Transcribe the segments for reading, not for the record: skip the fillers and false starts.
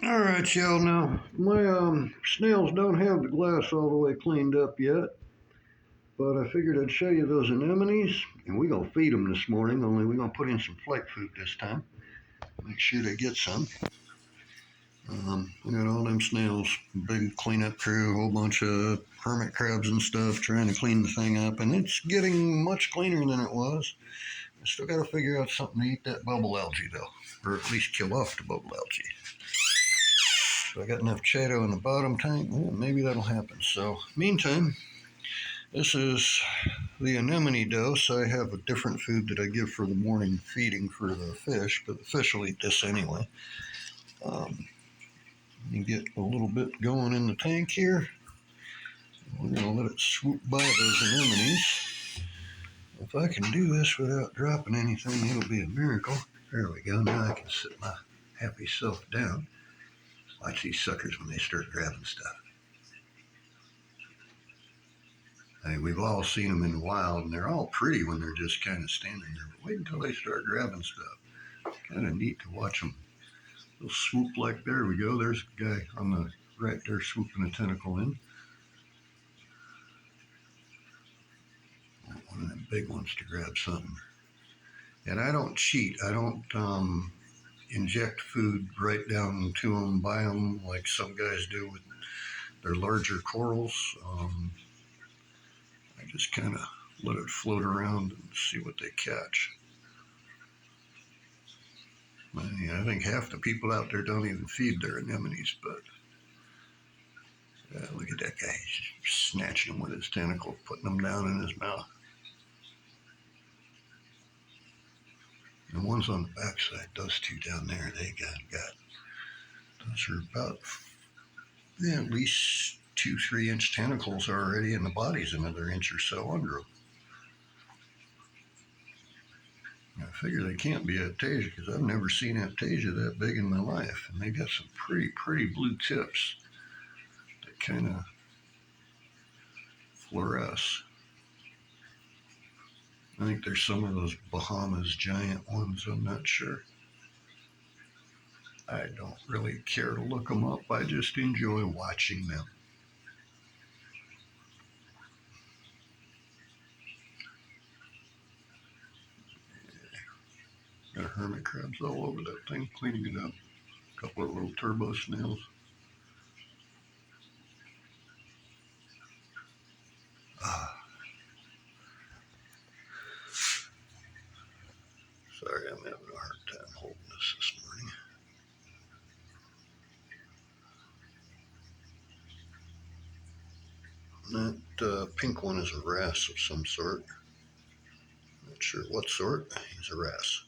All right, y'all. Now my snails don't have the glass all the way cleaned up yet, but I figured I'd show you those anemones, and we're gonna feed them this morning. Only we're gonna put in some flake food this time. Make sure they get some. I got all them snails, big cleanup crew, a whole bunch of hermit crabs and stuff, trying to clean the thing up, and it's getting much cleaner than it was. I still got to figure out something to eat that bubble algae though, or at least kill off the bubble algae. So I got enough Chato in the bottom tank. Well, maybe that'll happen. So, meantime, this is the anemone dose. I have a different food that I give for the morning feeding for the fish, but the fish will eat this anyway. Um, you get a little bit going in the tank here. We're going to let it swoop by those anemones. If I can do this without dropping anything, it'll be a miracle. There we go. Now I can sit my happy self down. Watch these suckers when they start grabbing stuff. I mean, we've all seen them in the wild, and they're all pretty when they're just kind of standing there. But wait until they start grabbing stuff. Kind of neat to watch them. They'll swoop like, there we go. There's a guy on the right there swooping a tentacle in. One of them big ones to grab something. And I don't cheat. I don't inject food right down to them, buy them like some guys do with their larger corals. I just kind of let it float around and see what they catch. I think half the people out there don't even feed their anemones, but look at that guy. He's snatching them with his tentacle, putting them down in his mouth. The ones on the backside, those two down there, they got those are about at least 2-3 inch tentacles already, and the body's another inch or so under them. I figure they can't be Aptasia because I've never seen Aptasia that big in my life, and they got some pretty blue tips that kind of fluoresce. I think there's some of those Bahamas giant ones. I'm not sure. I don't really care to look them up. I just enjoy watching them. Got hermit crabs all over that thing, cleaning it up. A couple of little turbo snails. Ah, sorry, I'm having a hard time holding this morning. That pink one is a wrasse of some sort. Not sure what sort. He's a wrasse.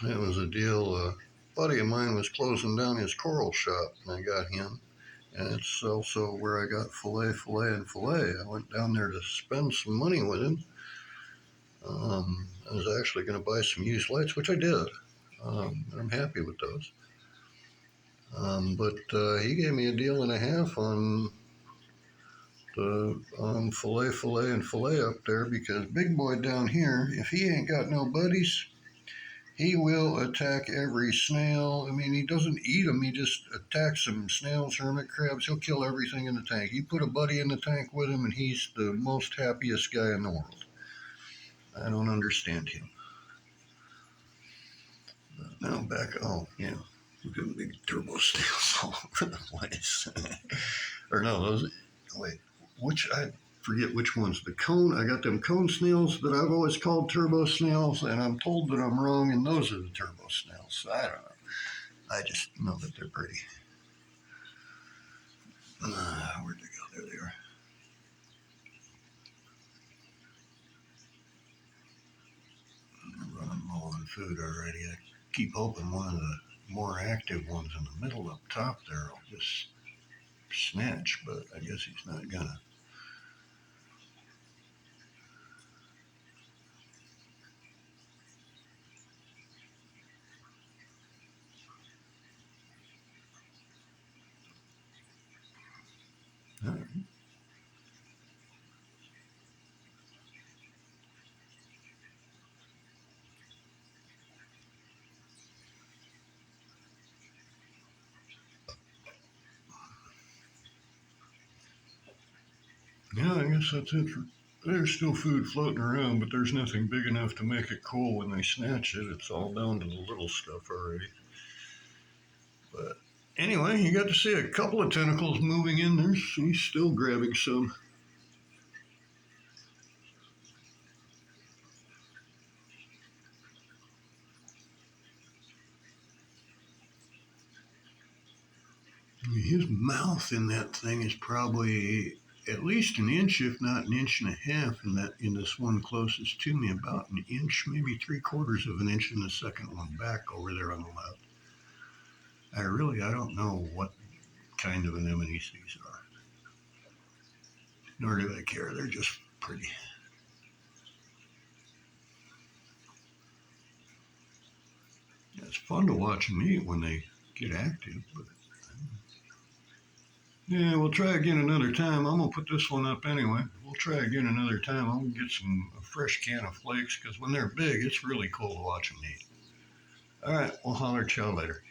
That was a deal. A buddy of mine was closing down his coral shop, and I got him. And it's also where I got fillet. I went down there to spend some money with him. I was actually going to buy some used lights, which I did. And I'm happy with those. But he gave me a deal and a half on the fillet up there, because big boy down here, if he ain't got no buddies, he will attack every snail. I mean, he doesn't eat them, he just attacks them. Snails, hermit crabs, he'll kill everything in the tank. You put a buddy in the tank with him, and he's the most happiest guy in the world. I don't understand him. But now back, oh, yeah. Look at big turbo snails all over the place. Or no, those, wait, I forget which ones. The cone, I got them cone snails that I've always called turbo snails, and I'm told that I'm wrong, and those are the turbo snails. So I don't know. I just know that they're pretty. Where'd they go? There they are. I'm running low on food already. I keep hoping one of the more active ones in the middle up top there will just snatch, but I guess he's not gonna. All right. Yeah, I guess that's it. There's still food floating around, but there's nothing big enough to make it cool when they snatch it. It's all down to the little stuff already. But anyway, you got to see a couple of tentacles moving in there. He's still grabbing some. His mouth in that thing is probably at least an inch, if not an inch and a half, in this one closest to me, about an inch, maybe 3/4 of an inch in the second one back over there on the left. I don't know what kind of anemones these are, nor do I care. They're just pretty. It's fun to watch them eat when they get active, but yeah, we'll try again another time. I'm gonna put this one up anyway. We'll try again another time. I'm gonna get some a fresh can of flakes because when they're big, it's really cool to watch them eat. All right, we'll holler at y'all later.